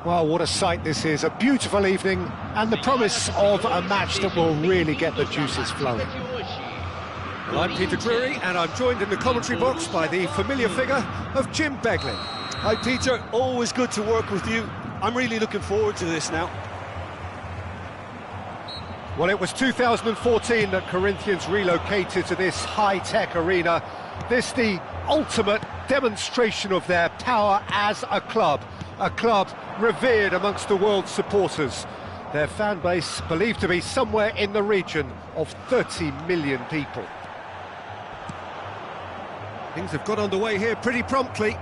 Well, what a sight this is, a beautiful evening and the promise of a match that will really get the juices flowing. Well, I'm Peter Drury and I'm joined in the commentary box by the familiar figure of Jim Beglin. Hi Peter, always good to work with you. I'm really looking forward to this now. Well, it was 2014 that Corinthians relocated to this high-tech arena. This the ultimate demonstration of their power as a club revered amongst the world's supporters. Their fan base believed to be somewhere in the region of 30 million people. Things have got underway here pretty promptly.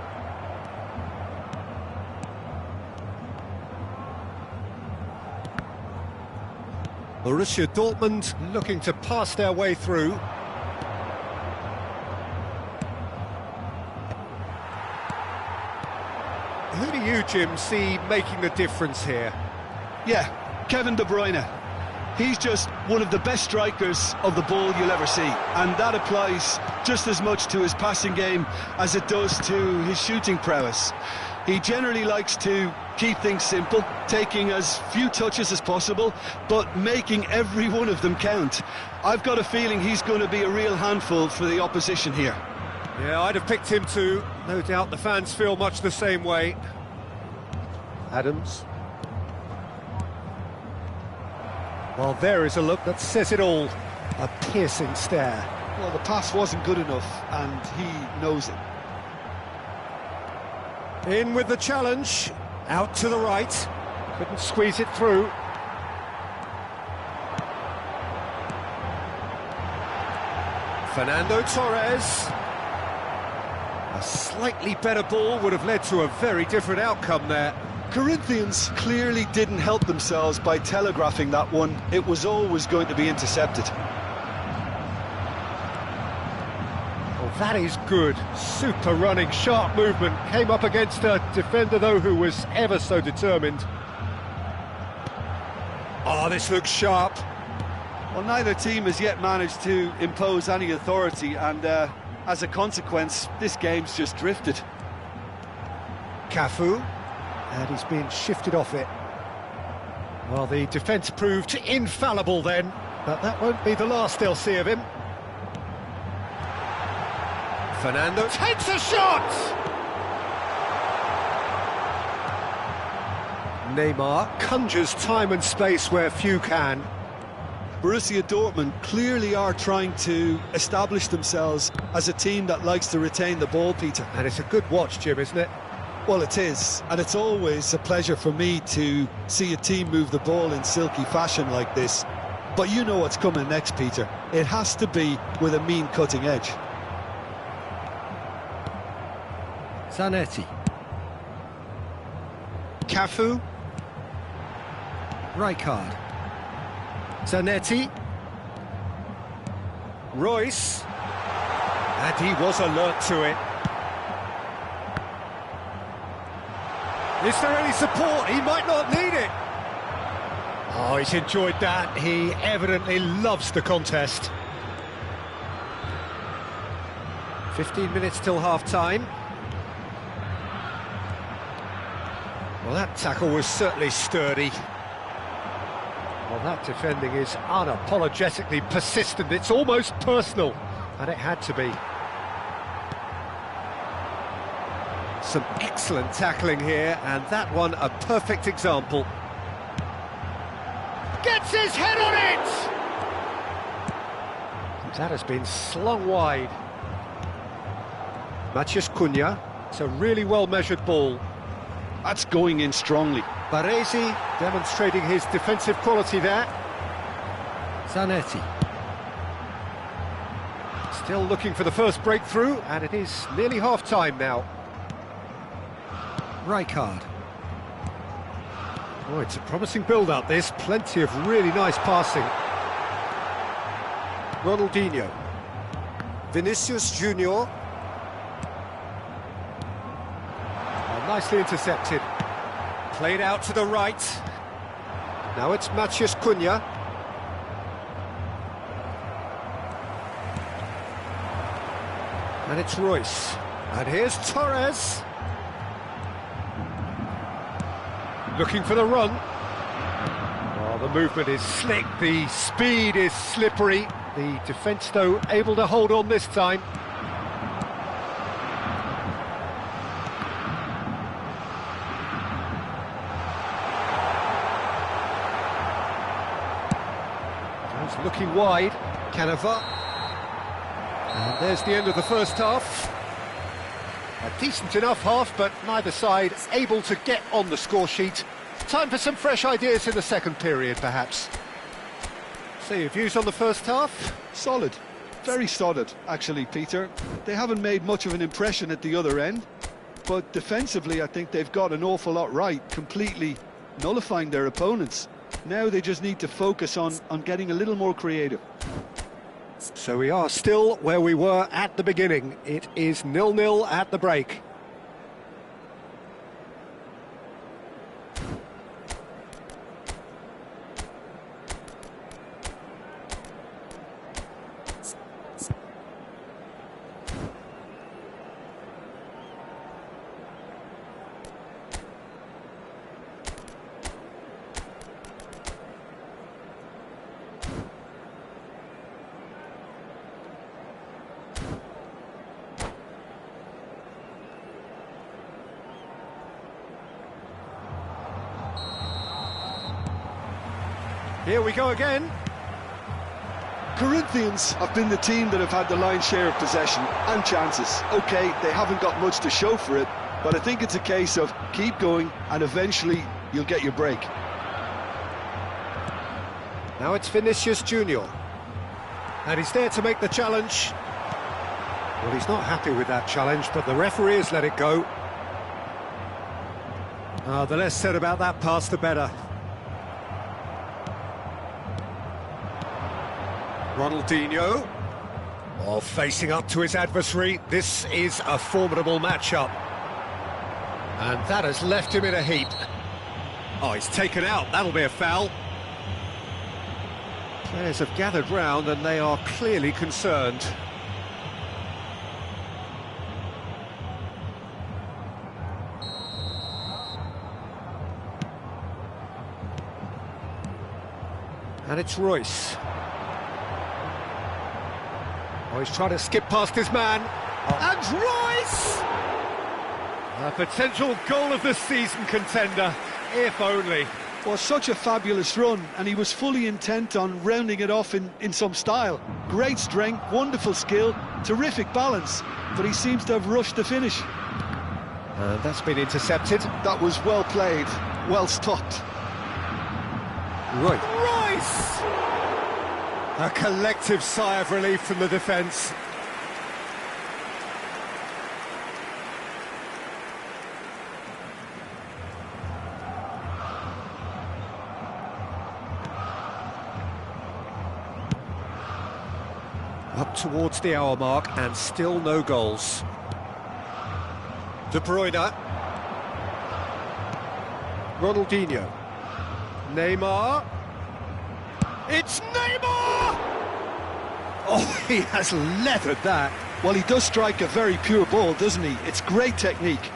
Borussia Dortmund looking to pass their way through. Who do you, Jim, see making the difference here? Yeah, Kevin De Bruyne. He's just one of the best strikers of the ball you'll ever see, and that applies just as much to his passing game as it does to his shooting prowess. He generally likes to keep things simple, taking as few touches as possible, but making every one of them count. I've got a feeling he's going to be a real handful for the opposition here. Yeah, I'd have picked him too. No doubt the fans feel much the same way. Adams. Well, there is a look that says it all. A piercing stare. Well, the pass wasn't good enough, and he knows it. In with the challenge, out to the right. Couldn't squeeze it through. Fernando Torres. A slightly better ball would have led to a very different outcome there. Corinthians clearly didn't help themselves by telegraphing that one. It was always going to be intercepted. Well, that is good. Super running, sharp movement. Came up against a defender, though, who was ever so determined. Oh, this looks sharp. Well, neither team has yet managed to impose any authority, and as a consequence, this game's just drifted. Cafu. And he's been shifted off it. Well, the defence proved infallible then, but that won't be the last they'll see of him. Fernando takes a shot! Neymar conjures time and space where few can. Borussia Dortmund clearly are trying to establish themselves as a team that likes to retain the ball, Peter. And it's a good watch, Jim, isn't it? Well, it is, and it's always a pleasure for me to see a team move the ball in silky fashion like this. But you know what's coming next, Peter. It has to be with a mean cutting edge. Zanetti. Cafu. Rijkaard. Zanetti. Royce. And he was alert to it. Is there any support? He might not need it. Oh, he's enjoyed that. He evidently loves the contest. 15 minutes till half-time. Well, that tackle was certainly sturdy. Well, that defending is unapologetically persistent. It's almost personal, and it had to be. Some excellent tackling here, and that one a perfect example. Gets his head on it! That has been slung wide. Matheus Cunha. It's a really well-measured ball. That's going in strongly. Baresi demonstrating his defensive quality there. Zanetti. Still looking for the first breakthrough, and it is nearly half-time now. Rijkaard. Oh, it's a promising build-up, this. Plenty of really nice passing. Ronaldinho. Vinicius Junior. Oh, nicely intercepted. Played out to the right. Now it's Matheus Cunha. And it's Royce. And here's Torres. Looking for the run. Oh, the movement is slick, the speed is slippery. The defence, though, able to hold on this time. He's looking wide. Canova. And there's the end of the first half. A decent enough half, but neither side able to get on the score sheet. Time for some fresh ideas in the second period, perhaps. So your views on the first half? Solid. Very solid, actually, Peter. They haven't made much of an impression at the other end, but defensively I think they've got an awful lot right, completely nullifying their opponents. Now they just need to focus on getting a little more creative. So we are still where we were at the beginning. It is 0-0 at the break. Here we go again. Corinthians have been the team that have had the lion's share of possession and chances. OK, they haven't got much to show for it, but I think it's a case of keep going and eventually you'll get your break. Now it's Vinicius Junior. And he's there to make the challenge. Well, he's not happy with that challenge, but the referee has let it go. The less said about that pass, the better. Ronaldinho, facing up to his adversary. This is a formidable matchup. And that has left him in a heap. Oh, he's taken out, that'll be a foul. Players have gathered round and they are clearly concerned. And it's Royce. Oh, he's trying to skip past his man. And Royce! A potential goal of the season contender, if only. Well, such a fabulous run, and he was fully intent on rounding it off in some style. Great strength, wonderful skill, terrific balance, but he seems to have rushed the finish. And that's been intercepted. That was well played, well stopped. Royce! A collective sigh of relief from the defence. Up towards the hour mark and still no goals. De Bruyne. Ronaldinho. Neymar. It's Neymar! Oh, he has leathered that. Well, he does strike a very pure ball, doesn't he? It's great technique.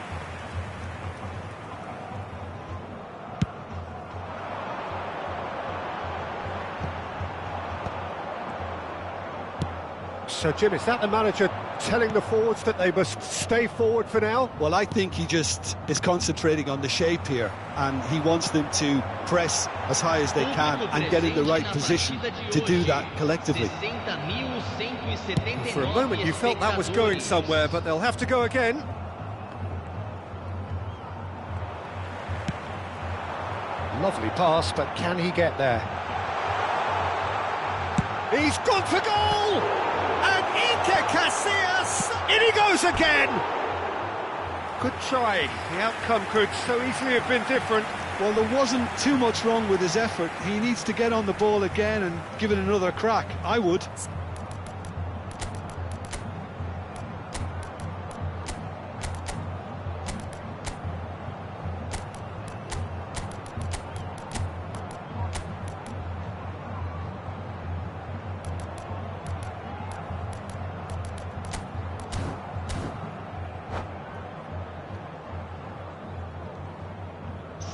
So, Jim, is that the manager telling the forwards that they must stay forward for now? Well, I think he just is concentrating on the shape here, and he wants them to press as high as they can and get in the right position to do that collectively. For a moment you felt that was going somewhere, but they'll have to go again. Lovely pass, but can he get there? He's gone for goal! And Iker Casillas, in he goes again! Good try. The outcome could so easily have been different. Well, there wasn't too much wrong with his effort. He needs to get on the ball again and give it another crack. I would.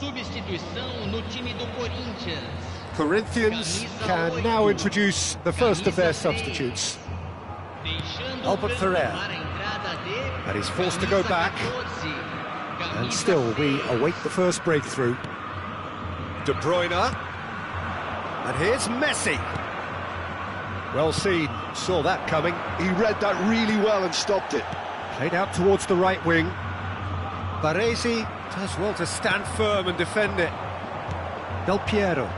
Substituição no time do Corinthians. Corinthians can now introduce the first of their substitutes. Albert Ferrer. And he's forced to go back. And still, we await the first breakthrough. De Bruyne. And here's Messi. Well seen, saw that coming. He read that really well and stopped it. Played out towards the right wing. Baresi does well to stand firm and defend it. Del Piero.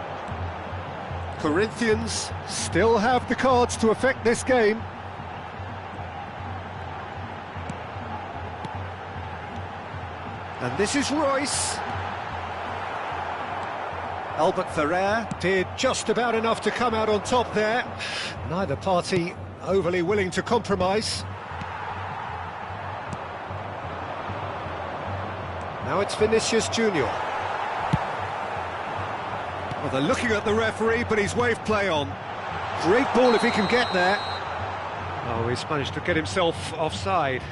Corinthians still have the cards to affect this game. And this is Royce. Albert Ferrer did just about enough to come out on top there. Neither party overly willing to compromise. Now it's Vinicius Junior. Well, they're looking at the referee, but he's waved play on. Great ball if he can get there. Oh, he's managed to get himself offside.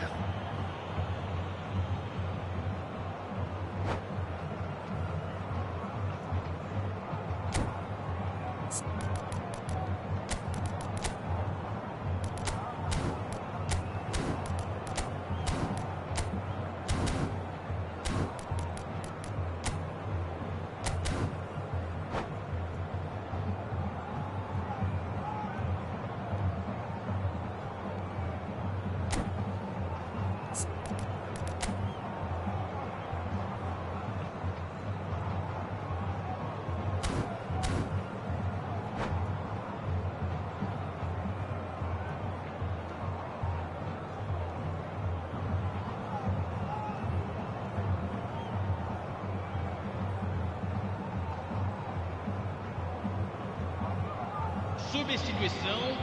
Substituição.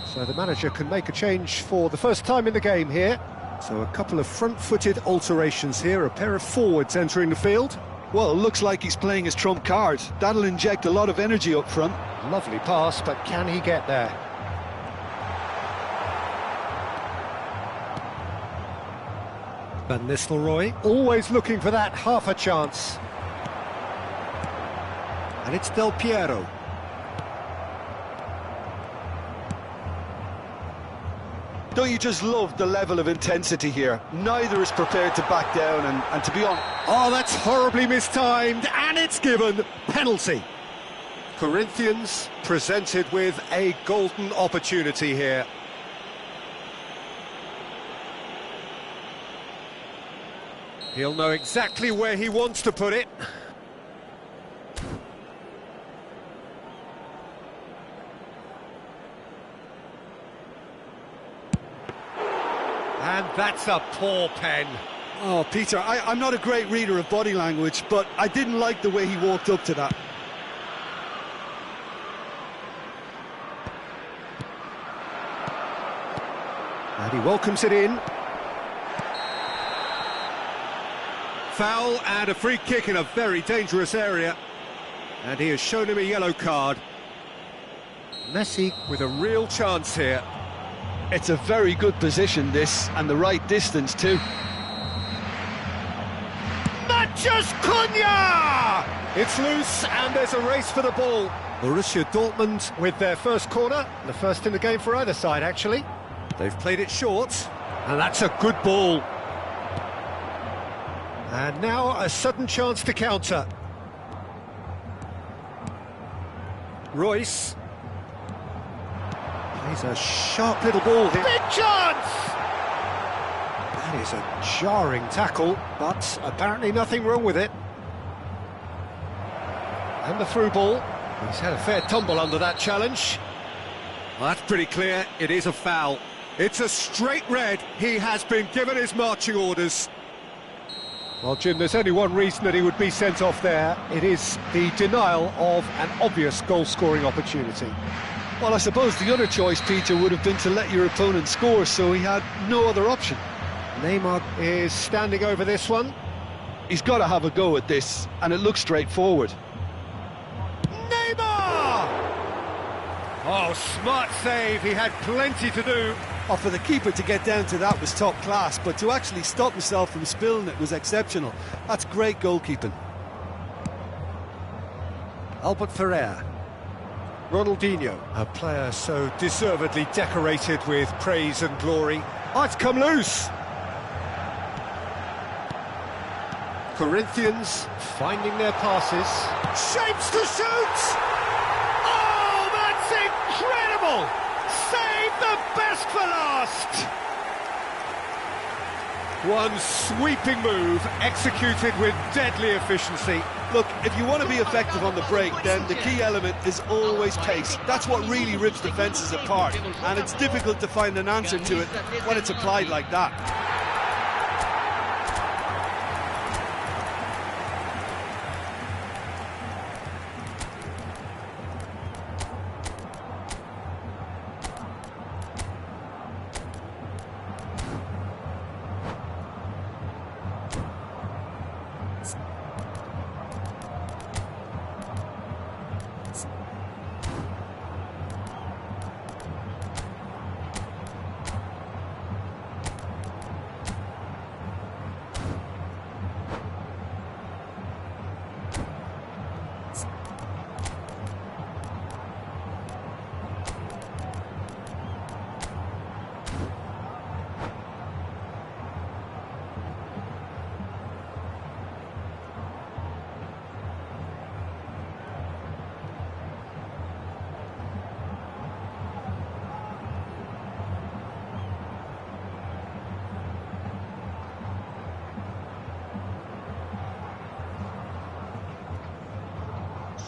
So the manager can make a change for the first time in the game here. So a couple of front-footed alterations here, a pair of forwards entering the field. Well, it looks like he's playing his trump card. That'll inject a lot of energy up front. Lovely pass, but can he get there? Van Nistelrooy, always looking for that half a chance. And it's Del Piero. Don't you just love the level of intensity here? Neither is prepared to back down, and to be honest... Oh, that's horribly mistimed, and it's given. Penalty. Corinthians presented with a golden opportunity here. He'll know exactly where he wants to put it. And that's a poor pen. Oh, Peter, I'm not a great reader of body language, but I didn't like the way he walked up to that. And he welcomes it in. Foul and a free kick in a very dangerous area. And he has shown him a yellow card. Messi with a real chance here. It's a very good position, this, and the right distance too. Matches Cunha! It's loose and there's a race for the ball. Borussia Dortmund with their first corner, the first in the game for either side actually. They've played it short, and that's a good ball. And now a sudden chance to counter. Royce. Plays a sharp little ball here. Big chance! That is a jarring tackle, but apparently nothing wrong with it. And the through ball. He's had a fair tumble under that challenge. Well, that's pretty clear, it is a foul. It's a straight red. He has been given his marching orders. Well, Jim, there's only one reason that he would be sent off there. It is the denial of an obvious goal-scoring opportunity. Well, I suppose the other choice, Peter, would have been to let your opponent score, so he had no other option. Neymar is standing over this one. He's got to have a go at this, and it looks straightforward. Neymar! Oh, smart save. He had plenty to do. Oh, for the keeper to get down to that was top class, but to actually stop himself from spilling it was exceptional. That's great goalkeeping. Albert Ferrer. Ronaldinho, a player so deservedly decorated with praise and glory. Oh, it's come loose! Corinthians finding their passes. Shapes to shoot! Oh, that's incredible! Save the best for last! One sweeping move executed with deadly efficiency. Look, if you want to be effective on the break, then the key element is always pace. That's what really rips defences apart, and it's difficult to find an answer to it when it's applied like that.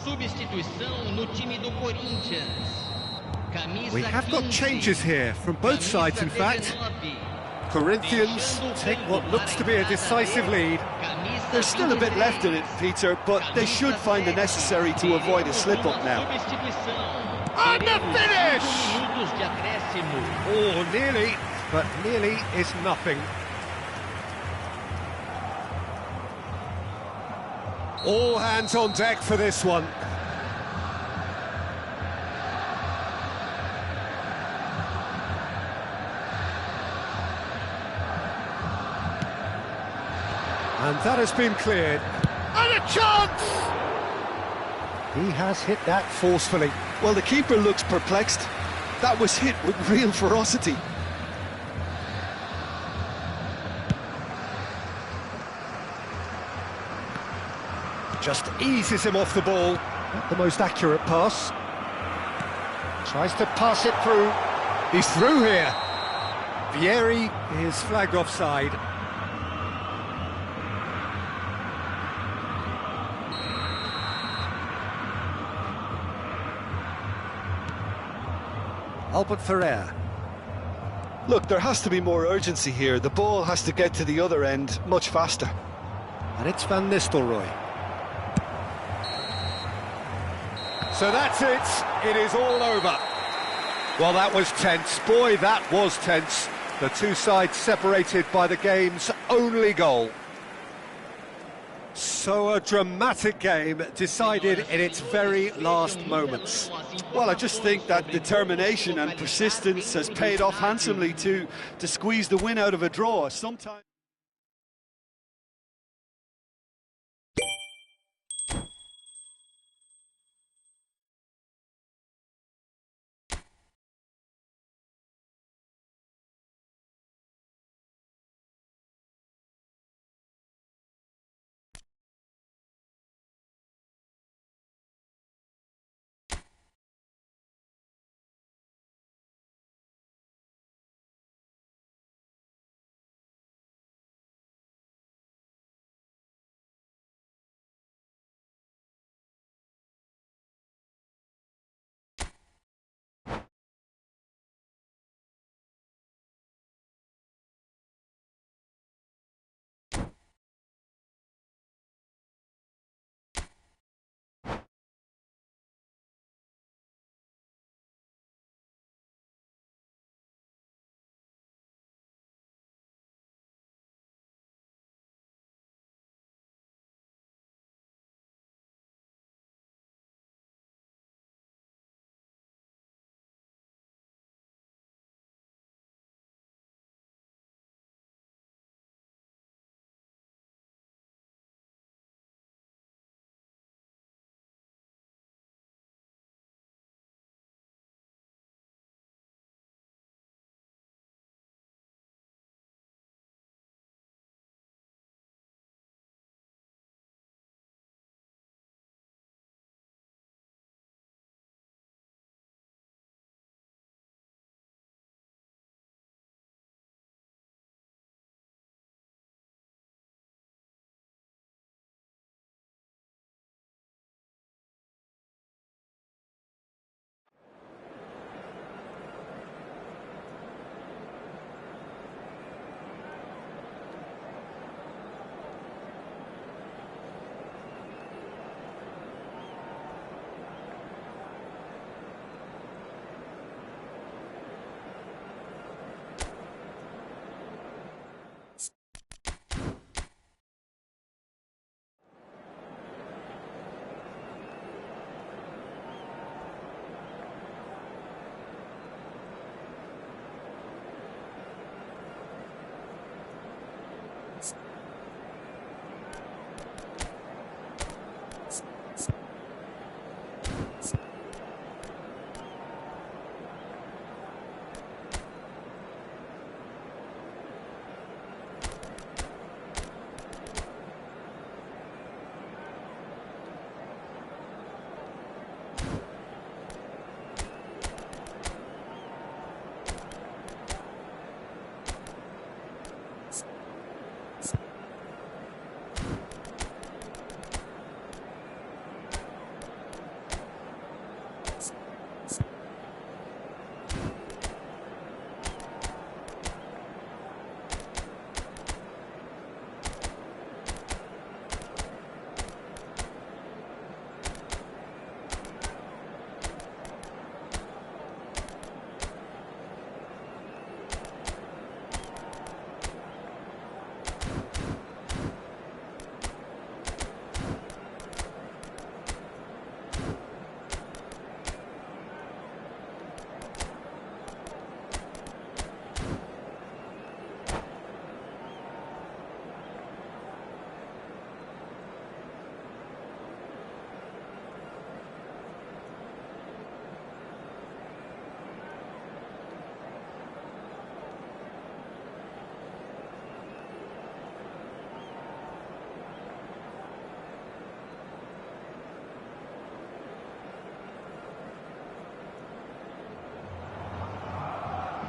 Substituição no time do Corinthians. We have got changes here from both sides, in fact. Corinthians take what looks to be a decisive lead. There's still a bit left in it, Peter, but they should find the necessary to avoid a slip-up now. And the finish! Oh, nearly, but nearly is nothing. All hands on deck for this one. And that has been cleared. And a chance! He has hit that forcefully. Well, the keeper looks perplexed. That was hit with real ferocity. Just eases him off the ball. Not the most accurate pass. Tries to pass it through. He's through here. Vieri is flagged offside. Albert Ferrer. Look, there has to be more urgency here. The ball has to get to the other end much faster. And it's Van Nistelrooy. So that's it. It is all over. Well, that was tense. Boy, that was tense. The two sides separated by the game's only goal. So a dramatic game decided in its very last moments. Well, I just think that determination and persistence has paid off handsomely to squeeze the win out of a draw. Sometimes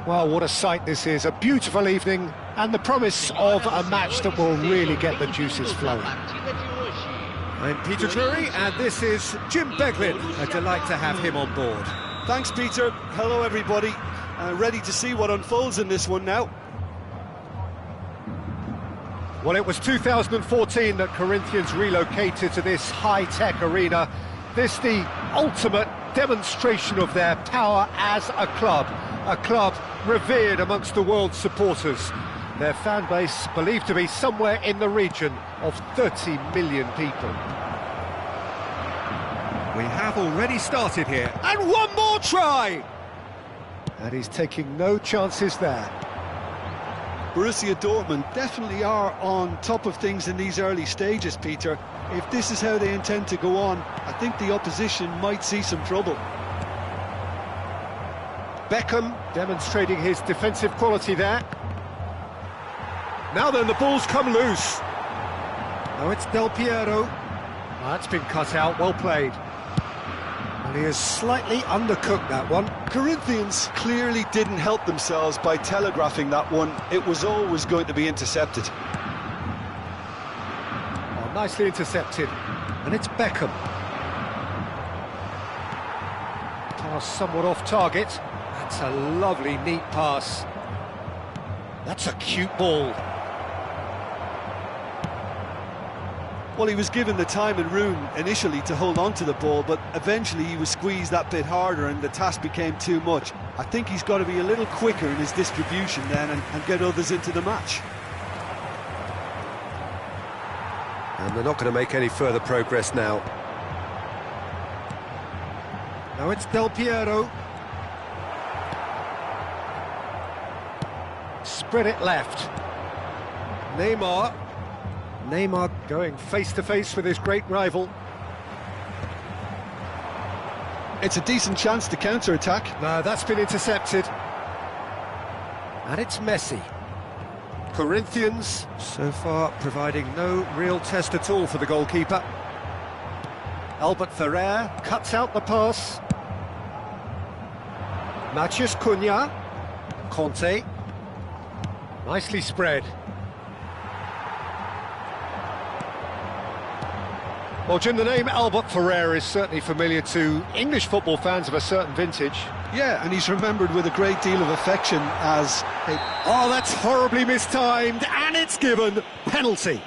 Well, what a sight this is, a beautiful evening and the promise of a match that will really get the juices flowing. I'm Peter Drury and this is Jim Beglin. A delight to have him on board. Thanks, Peter. Hello, everybody. Ready to see what unfolds in this one now. Well, it was 2014 that Corinthians relocated to this high-tech arena. This the ultimate demonstration of their power as a club revered amongst the world's supporters. Their fan base believed to be somewhere in the region of 30 million people. We have already started here, and one more try! And he's taking no chances there. Borussia Dortmund definitely are on top of things in these early stages, Peter. If this is how they intend to go on, I think the opposition might see some trouble. Beckham demonstrating his defensive quality there. Now then, the ball's come loose. Now it's Del Piero. That's been cut out, well played. And he has slightly undercooked that one. Corinthians clearly didn't help themselves by telegraphing that one. It was always going to be intercepted. Oh, nicely intercepted. And it's Beckham. Pass somewhat off target. That's a lovely, neat pass. That's a cute ball. Well, he was given the time and room initially to hold on to the ball, but eventually he was squeezed that bit harder and the task became too much. I think he's got to be a little quicker in his distribution then and get others into the match. And they're not going to make any further progress now. Now it's Del Piero. Spread it left. Neymar going face-to-face with his great rival. It's a decent chance to counter-attack. No, that's been intercepted. And it's Messi. Corinthians, so far, providing no real test at all for the goalkeeper. Albert Ferrer cuts out the pass. Matheus Cunha. Conte. Nicely spread. Well, Jim, the name Albert Ferrer is certainly familiar to English football fans of a certain vintage. Yeah, and he's remembered with a great deal of affection as a... Oh, that's horribly mistimed, and it's given. Penalty.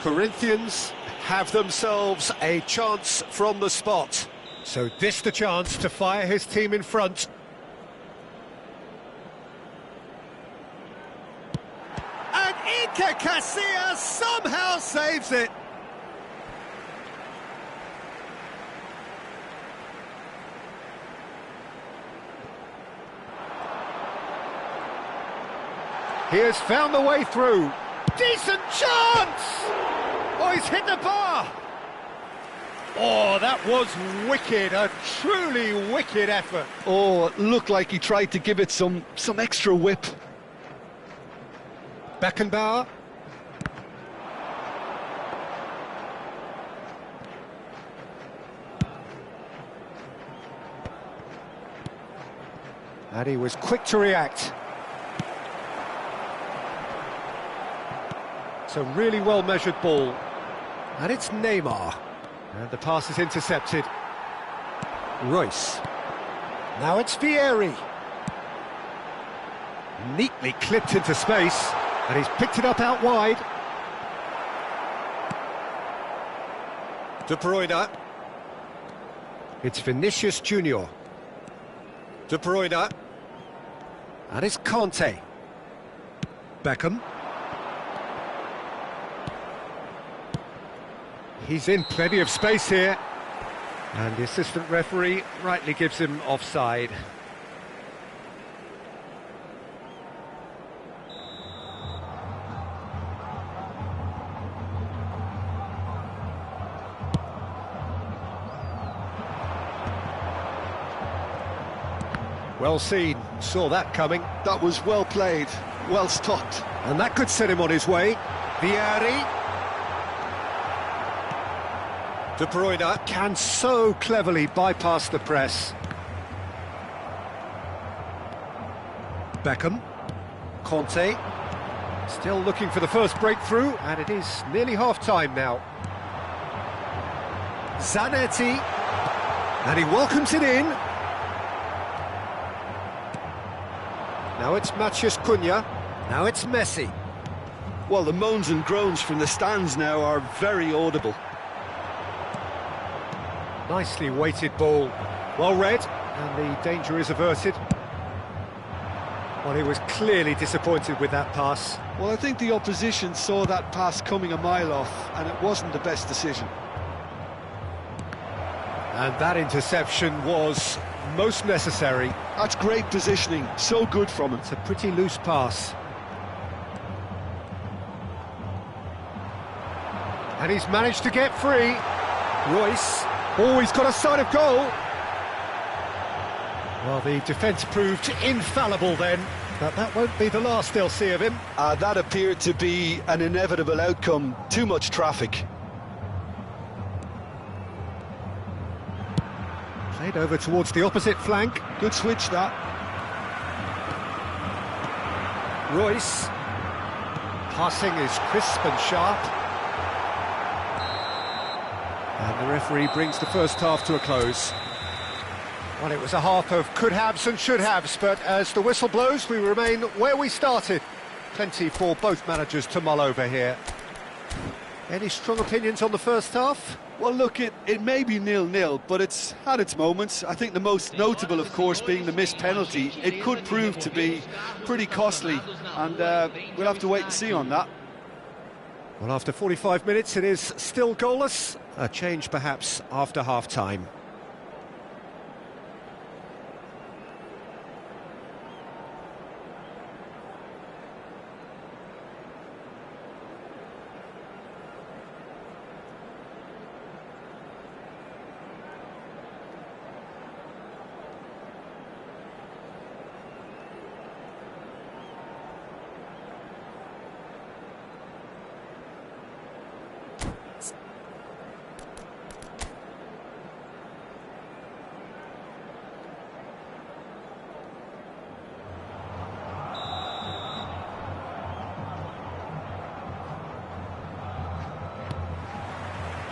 Corinthians have themselves a chance from the spot. So this the chance to fire his team in front. And Iker Casillas somehow saves it. He has found the way through. Decent chance! Oh, he's hit the bar! Oh, that was wicked, a truly wicked effort. Oh, it looked like he tried to give it some extra whip. Beckenbauer. And he was quick to react. It's a really well-measured ball. And it's Neymar. And the pass is intercepted. Royce. Now it's Vieri. Neatly clipped into space. And he's picked it up out wide. De Bruyne. It's Vinicius Junior. De Bruyne. And it's Conte. Beckham. He's in plenty of space here. And the assistant referee rightly gives him offside. Well seen, saw that coming. That was well played, well stopped. And that could set him on his way. Vieri. De Bruyne can so cleverly bypass the press. Beckham. Conte. Still looking for the first breakthrough, and it is nearly half-time now. Zanetti. And he welcomes it in. Now it's Matheus Cunha. Now it's Messi. Well, the moans and groans from the stands now are very audible. Nicely weighted ball. Well read, and the danger is averted. Well, he was clearly disappointed with that pass. Well, I think the opposition saw that pass coming a mile off, and it wasn't the best decision. And that interception was most necessary. That's great positioning, so good from him. It's a pretty loose pass. And he's managed to get free. Royce. Oh, he's got a sight of goal. Well, the defence proved infallible then, but that won't be the last they'll see of him. That appeared to be an inevitable outcome. Too much traffic. Played over towards the opposite flank. Good switch, that. Royce. Passing is crisp and sharp. And the referee brings the first half to a close. Well, it was a half of could-haves and should-haves, but as the whistle blows, we remain where we started. Plenty for both managers to mull over here. Any strong opinions on the first half? Well, look, it may be 0-0, but it's had its moments. I think the most notable, of course, being the missed penalty. It could prove to be pretty costly, and we'll have to wait and see on that. Well, after 45 minutes, it is still goalless. A change, perhaps, after half-time.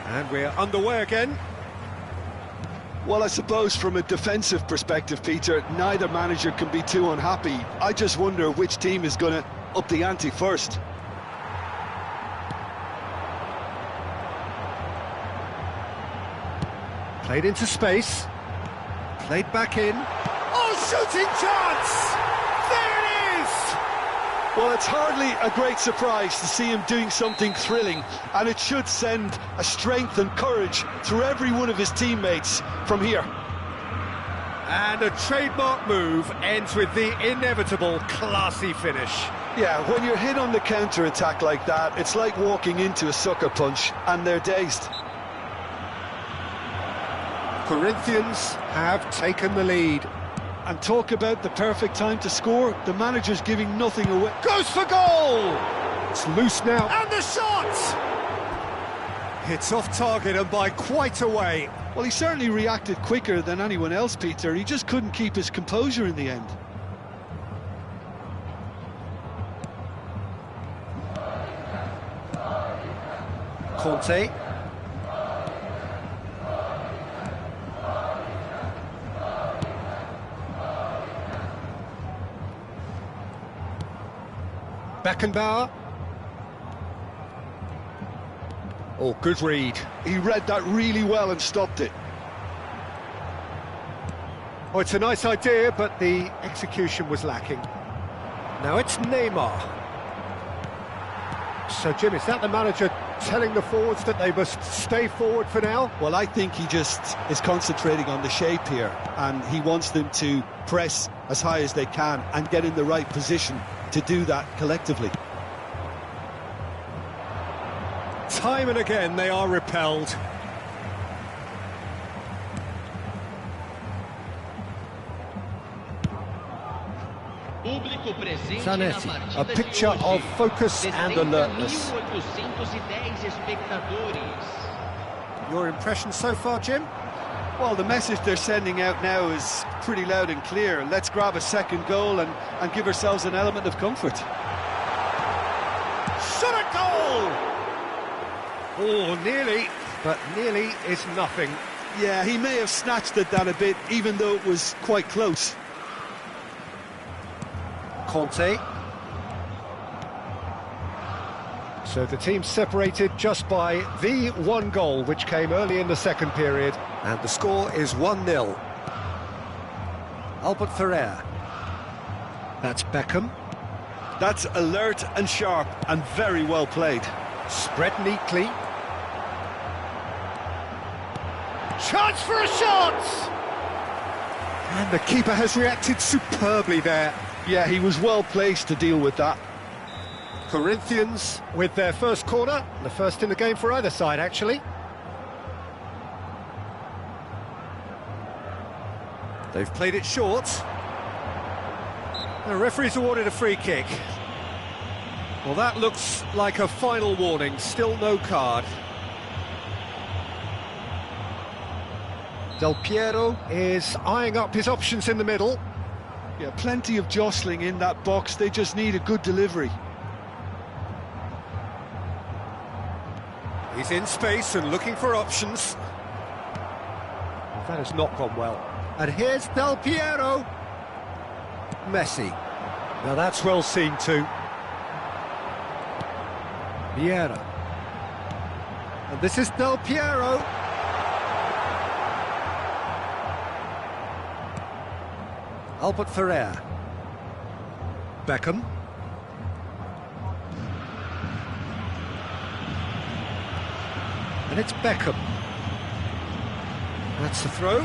And we're underway again. Well, I suppose from a defensive perspective, Peter, neither manager can be too unhappy. I just wonder which team is going to up the ante first. Played into space. Played back in. Oh, shooting chance! There it is! Well, it's hardly a great surprise to see him doing something thrilling, and it should send a strength and courage through every one of his teammates from here. And a trademark move ends with the inevitable classy finish. Yeah, when you're hit on the counter-attack like that, it's like walking into a sucker punch, and they're dazed. Corinthians have taken the lead. And talk about the perfect time to score, the manager's giving nothing away. Goes for goal! It's loose now, and the shot! It's off target and by quite a way. Well, he certainly reacted quicker than anyone else, Peter. He just couldn't keep his composure in the end. Conte. Beckenbauer. Oh, good read. He read that really well and stopped it. Oh, it's a nice idea, but the execution was lacking. Now it's Neymar. So, Jim, is that the manager telling the forwards that they must stay forward for now? Well, I think he just is concentrating on the shape here, and he wants them to press as high as they can and get in the right position to do that collectively. Time and again they are repelled. Zanetti, a picture of focus and alertness. Your impression so far, Jim? Well, the message they're sending out now is pretty loud and clear. Let's grab a second goal and give ourselves an element of comfort. Shot a goal! Oh, nearly, but nearly is nothing. Yeah, he may have snatched at that a bit, even though it was quite close. Conte. So the team separated just by the one goal, which came early in the second period. And the score is 1-0. Albert Ferrer. That's Beckham. That's alert and sharp and very well played. Spread neatly. Chance for a shot! And the keeper has reacted superbly there. Yeah, he was well placed to deal with that. Corinthians with their first corner, the first in the game for either side, actually. They've played it short. The referee's awarded a free kick. Well, that looks like a final warning, still no card. Del Piero is eyeing up his options in the middle. Yeah, plenty of jostling in that box, they just need a good delivery. He's in space and looking for options. That has not gone well. And here's Del Piero. Messi. Now that's well seen too. Vieira. And this is Del Piero. Albert Ferrer. Beckham. And it's Beckham. That's the throw.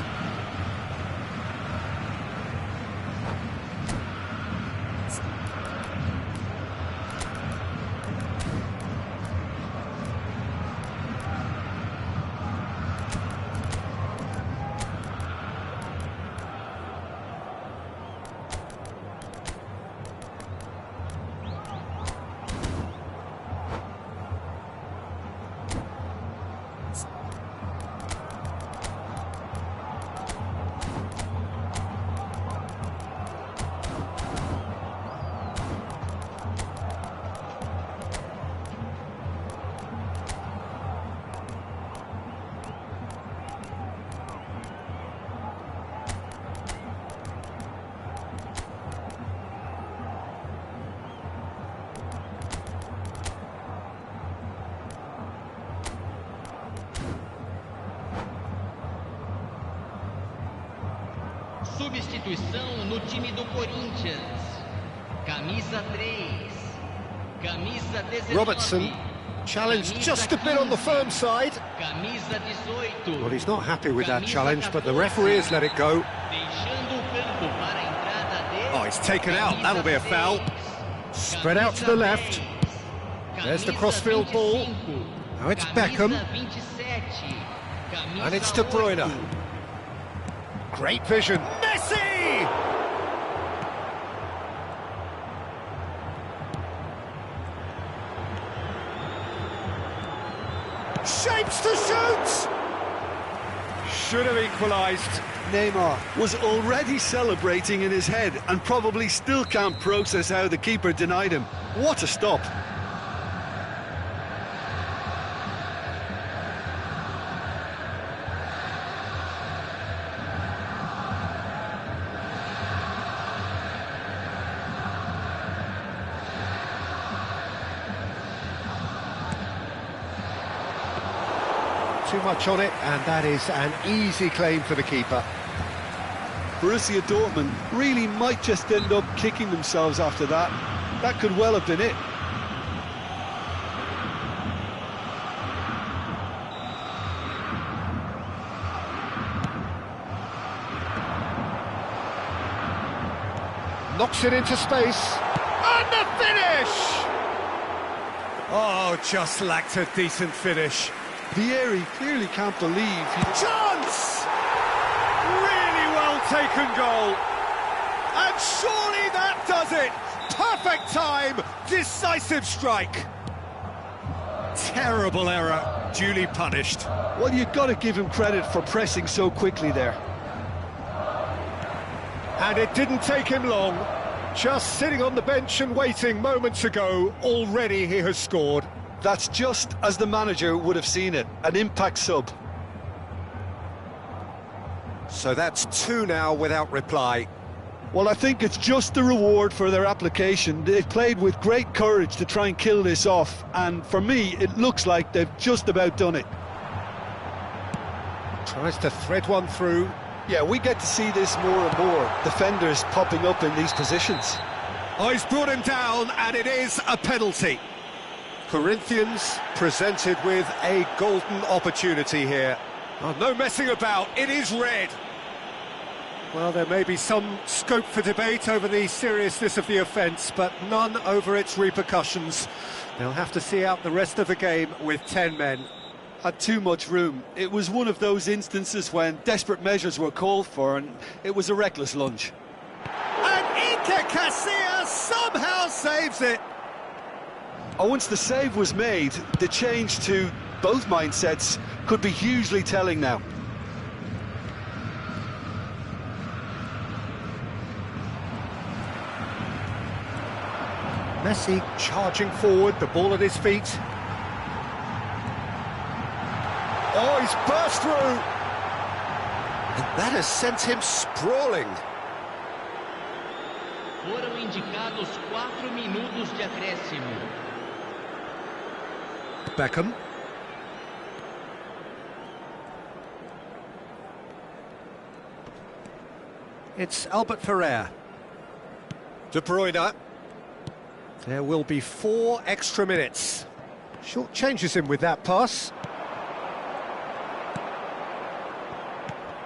Substituição no time do Corinthians. Camisa 3. Camisa 19. Robertson challenged just a bit on the firm side. Camisa 18. Well, he's not happy with that challenge, but the referee has let it go. Deixando o campo para a entrada dele. Oh, it's taken out. That'll be a foul. Spread out to the left. There's the crossfield ball. Now it's Beckham. And it's De Bruyne. Great vision. Messi! Shapes to shoot! Should have equalised. Neymar was already celebrating in his head and probably still can't process how the keeper denied him. What a stop! Too much on it, and that is an easy claim for the keeper. Borussia Dortmund really might just end up kicking themselves after that. That could well have been it. Knocks it into space. And the finish! Oh, just lacked a decent finish. Vieri clearly can't believe he... Chance! Really well taken goal. And surely that does it. Perfect time, decisive strike. terrible error, duly punished. Well, you've got to give him credit for pressing so quickly there. And it didn't take him long. Just sitting on the bench and waiting moments ago, already he has scored. That's just as the manager would have seen it, an impact sub. So that's two now without reply. Well, I think it's just the reward for their application. They've played with great courage to try and kill this off, and for me, it looks like they've just about done it. Tries to thread one through. Yeah, we get to see this more and more, defenders popping up in these positions. Oh, he's brought him down, and it is a penalty. Corinthians presented with a golden opportunity here. Oh, no messing about, it is red. Well, there may be some scope for debate over the seriousness of the offence, but none over its repercussions. They'll have to see out the rest of the game with 10 men. Had too much room. It was one of those instances when desperate measures were called for, and it was a reckless lunge. And Iker Casillas somehow saves it. Oh, once the save was made, the change to both mindsets could be hugely telling now. Messi charging forward, the ball at his feet. Oh, he's burst through! And that has sent him sprawling. Foram indicados 4 minutos de acréscimo. Beckham. It's Albert Ferrer. De Bruyne. There will be 4 extra minutes. Short changes him with that pass.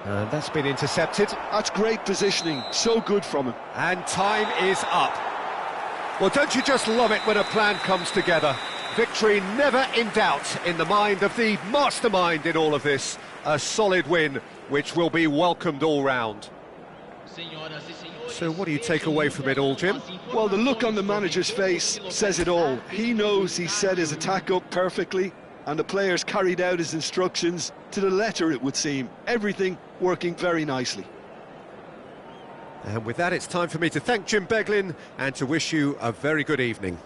And that's been intercepted. That's great positioning, so good from him. And time is up. Well, don't you just love it when a plan comes together? Victory never in doubt in the mind of the mastermind in all of this. A solid win, which will be welcomed all round. So what do you take away from it all, Jim? Well, the look on the manager's face says it all. He knows he set his attack up perfectly, and the players carried out his instructions to the letter, it would seem. Everything working very nicely. And with that, it's time for me to thank Jim Beglin and to wish you a very good evening.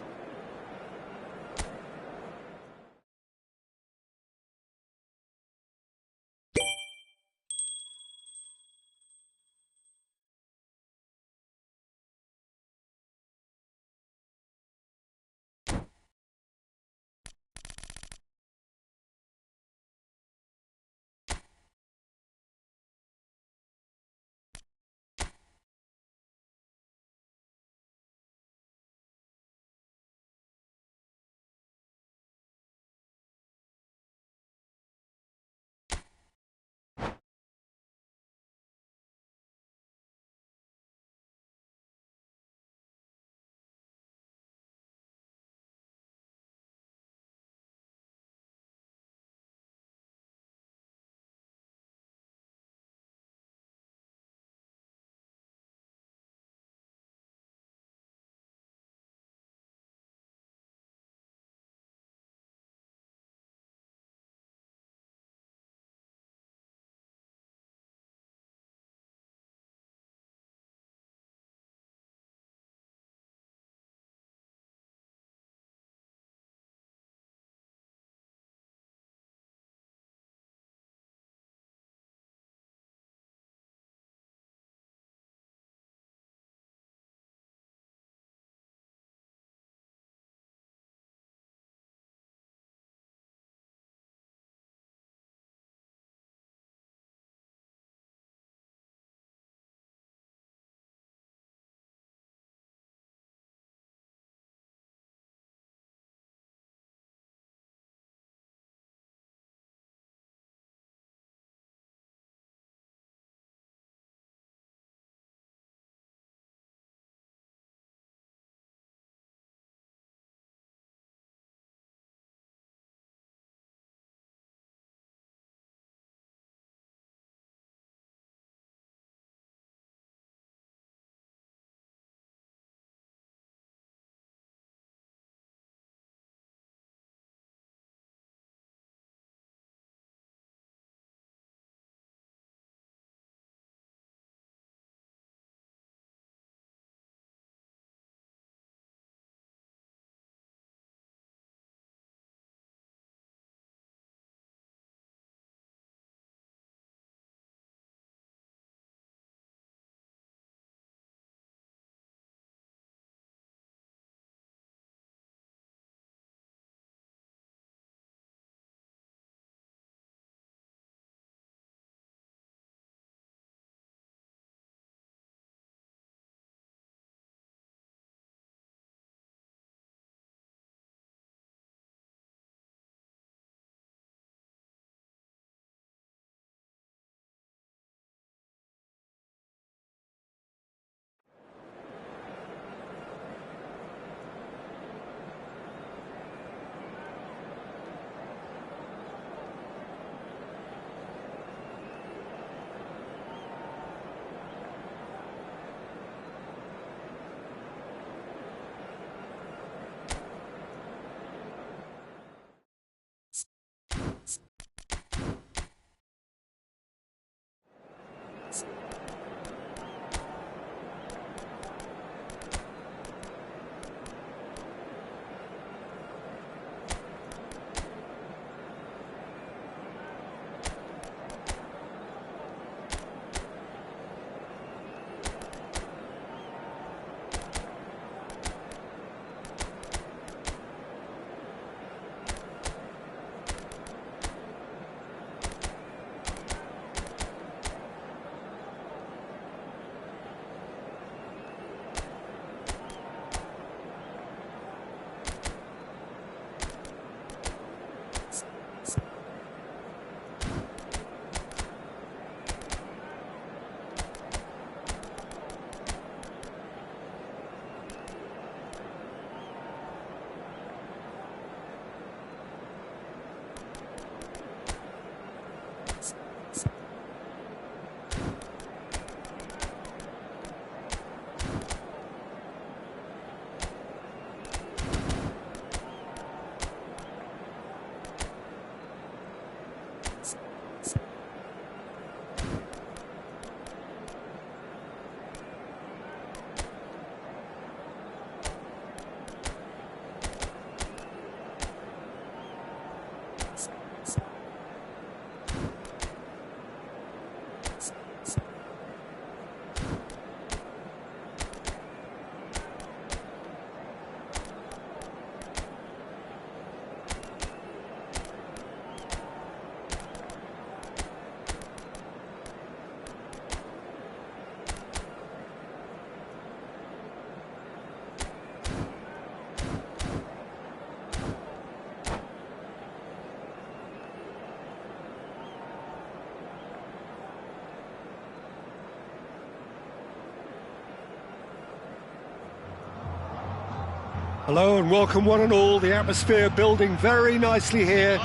Hello and welcome one and all. The atmosphere building very nicely here.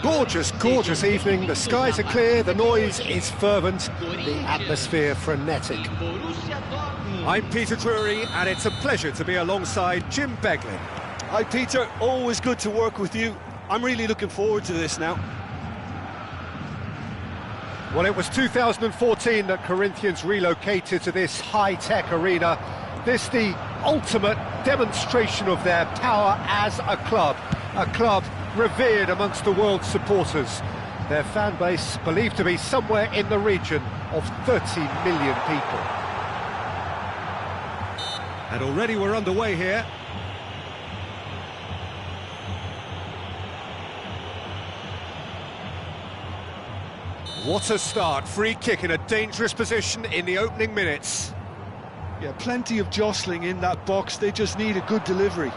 Gorgeous, gorgeous evening. The skies are clear, the noise is fervent, the atmosphere frenetic. I'm Peter Drury, and it's a pleasure to be alongside Jim Beglin. Hi Peter, always good to work with you. I'm really looking forward to this now. Well, it was 2014 that Corinthians relocated to this high-tech arena. This the ultimate demonstration of their power as a club revered amongst the world's supporters. Their fan base believed to be somewhere in the region of 30 million people. And already we're underway here. What a start, free kick in a dangerous position in the opening minutes. Yeah, plenty of jostling in that box, they just need a good delivery.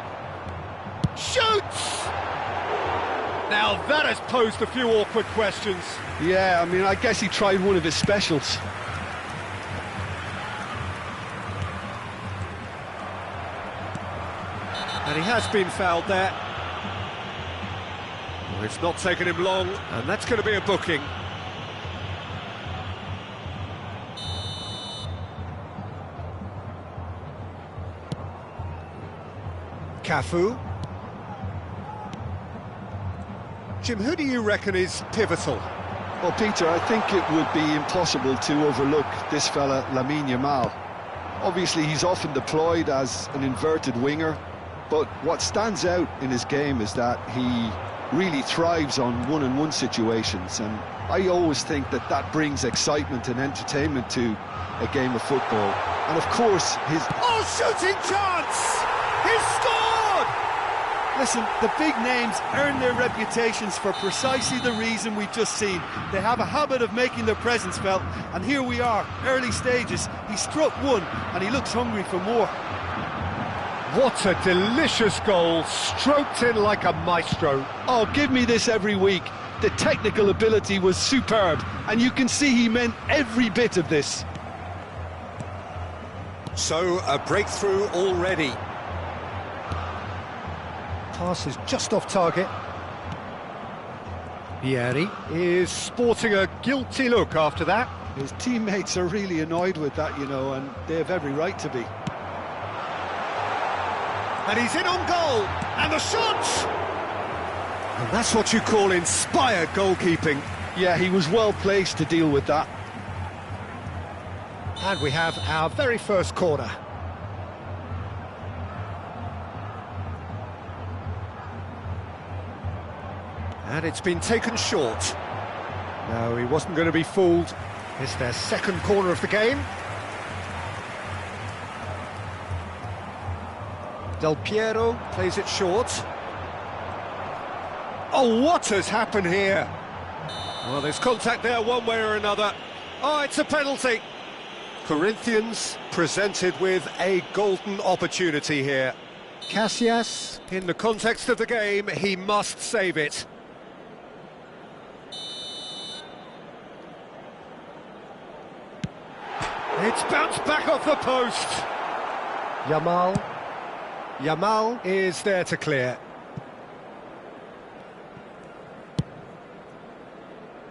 Shoots! Now that has posed a few awkward questions. Yeah, I mean, I guess he tried one of his specials. And he has been fouled there. Well, it's not taken him long, and that's going to be a booking. Cafu. Jim, who do you reckon is pivotal? Well, Peter, I think it would be impossible to overlook this fella, Lamine Yamal. Obviously, he's often deployed as an inverted winger, but what stands out in his game is that he really thrives on one-on-one situations, and I always think that that brings excitement and entertainment to a game of football. And of course, his... Oh, shooting chance! He's scored! Listen, the big names earn their reputations for precisely the reason we've just seen. They have a habit of making their presence felt, and here we are, early stages. He struck one, and he looks hungry for more. What a delicious goal, stroked in like a maestro. Oh, give me this every week. The technical ability was superb, and you can see he meant every bit of this. So, a breakthrough already. Pass is just off target. Vieri is sporting a guilty look after that. His teammates are really annoyed with that, you know, and they have every right to be. And he's in on goal, and the shot! And that's what you call inspired goalkeeping. Yeah, he was well placed to deal with that. And we have our very first corner. And it's been taken short. No, he wasn't going to be fooled. It's their second corner of the game. Del Piero plays it short. Oh, what has happened here? Well, there's contact there one way or another. Oh, it's a penalty. Corinthians presented with a golden opportunity here. Casillas. In the context of the game, he must save it. It's bounced back off the post. Yamal. Yamal is there to clear.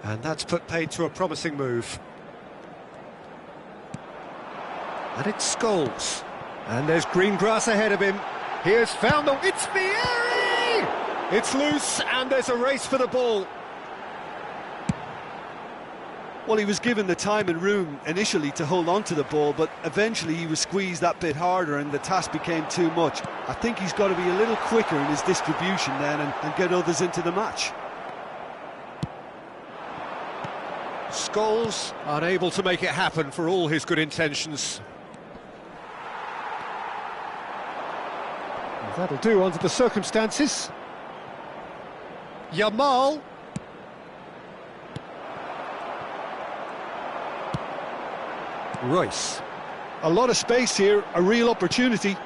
And that's put paid to a promising move. And it's Scholes. And there's green grass ahead of him. He has found the... It's Vieri! It's loose, and there's a race for the ball. Well, he was given the time and room initially to hold on to the ball, but eventually he was squeezed that bit harder and the task became too much. I think he's got to be a little quicker in his distribution then and get others into the match. Scholes unable to make it happen for all his good intentions. That'll do under the circumstances. Yamal. Royce. A lot of space here, a real opportunity.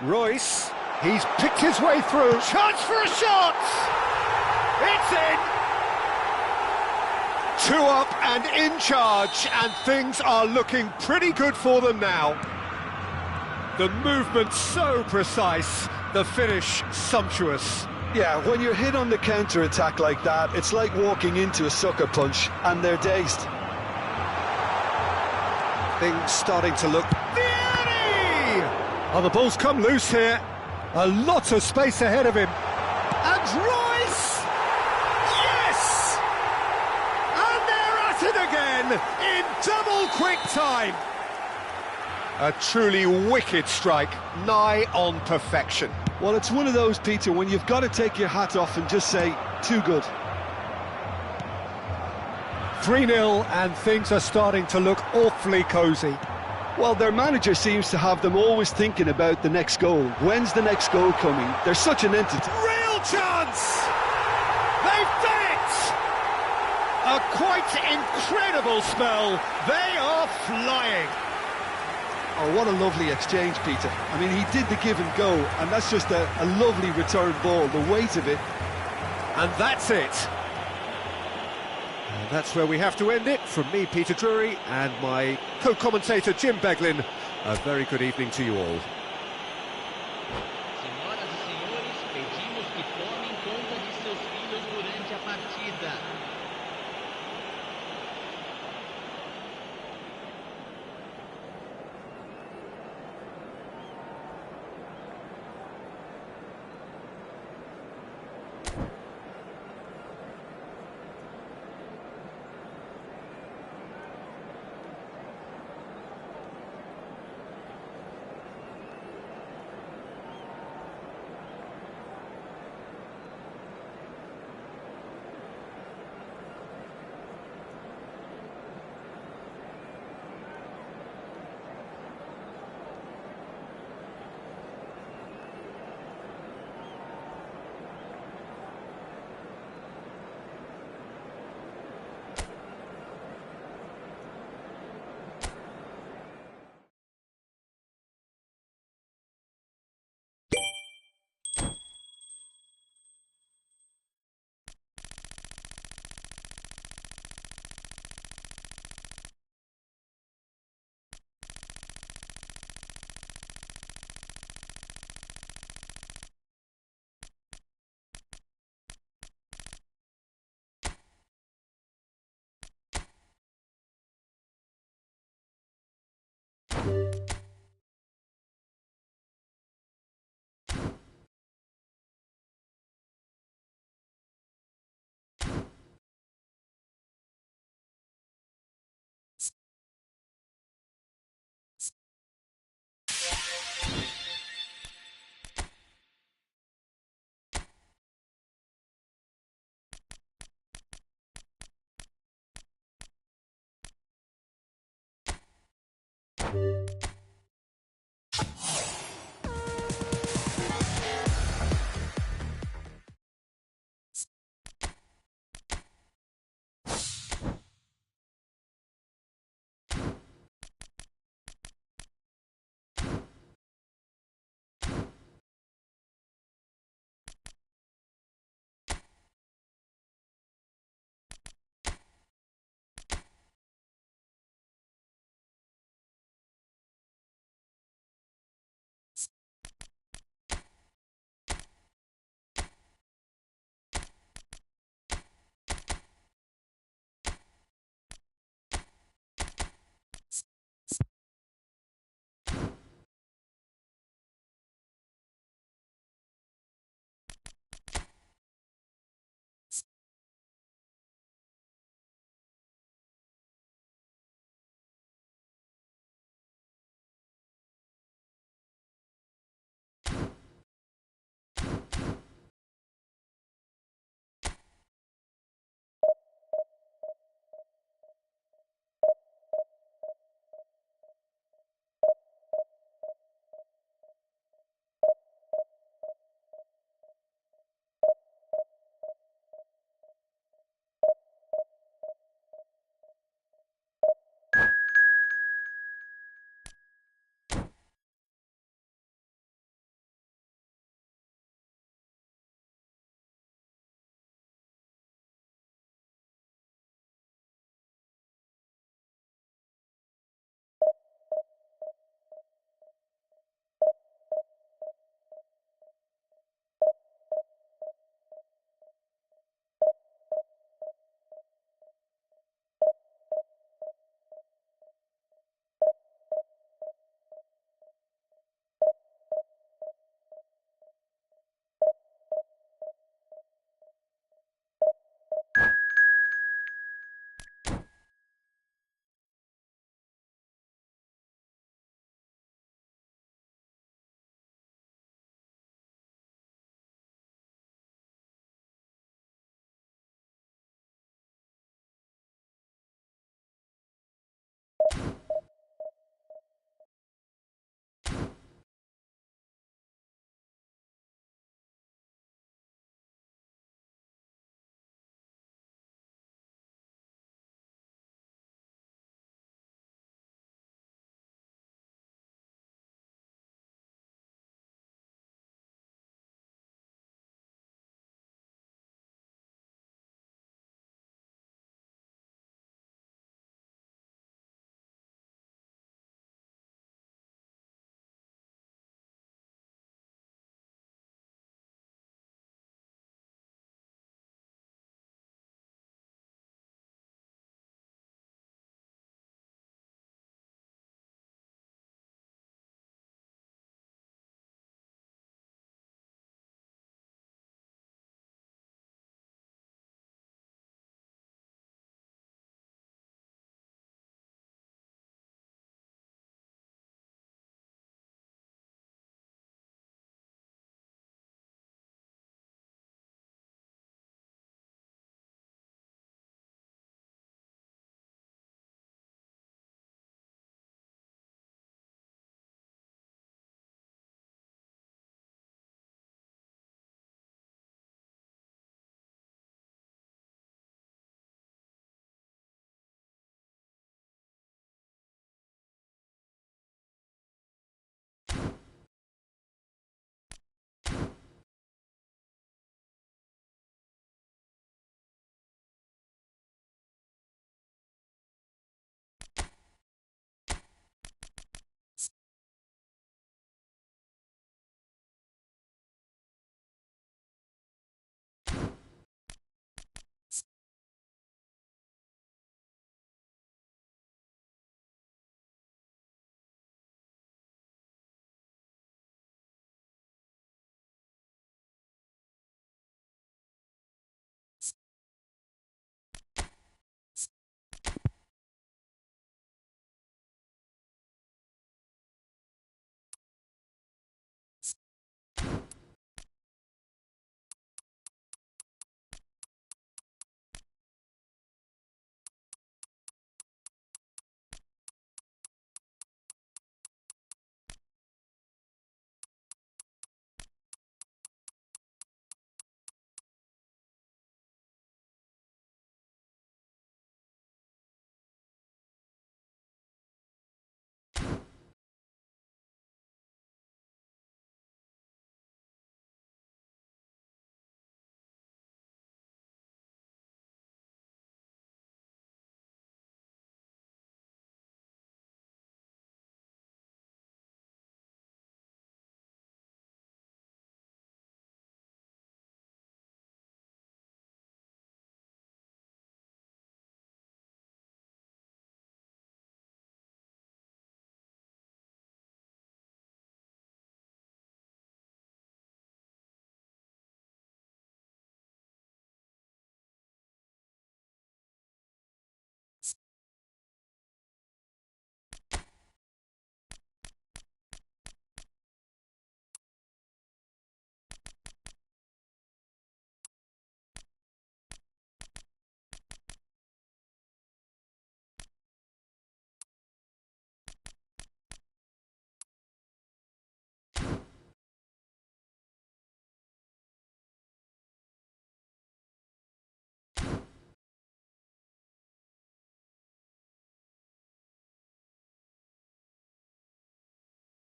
Royce. He's picked his way through. Chance for a shot! It's in! 2 up and in charge, and things are looking pretty good for them now. The movement so precise, the finish sumptuous. Yeah, when you're hit on the counter-attack like that, it's like walking into a sucker punch, and they're dazed. Things starting to look... Vieri! Oh, the ball's come loose here. A lot of space ahead of him. And Royce! Yes! And they're at it again in double quick time. A truly wicked strike, nigh on perfection. Well, it's one of those, Peter, when you've got to take your hat off and just say, too good. 3-0 and things are starting to look awfully cosy. Well, their manager seems to have them always thinking about the next goal. When's the next goal coming? They're such an entity. Real chance! They've done it! A quite incredible spell. They are flying. Oh, what a lovely exchange, Peter. I mean, he did the give and go, and that's just a lovely return ball, the weight of it. And that's it. And that's where we have to end it. From me, Peter Drury, and my co-commentator, Jim Beglin. A very good evening to you all.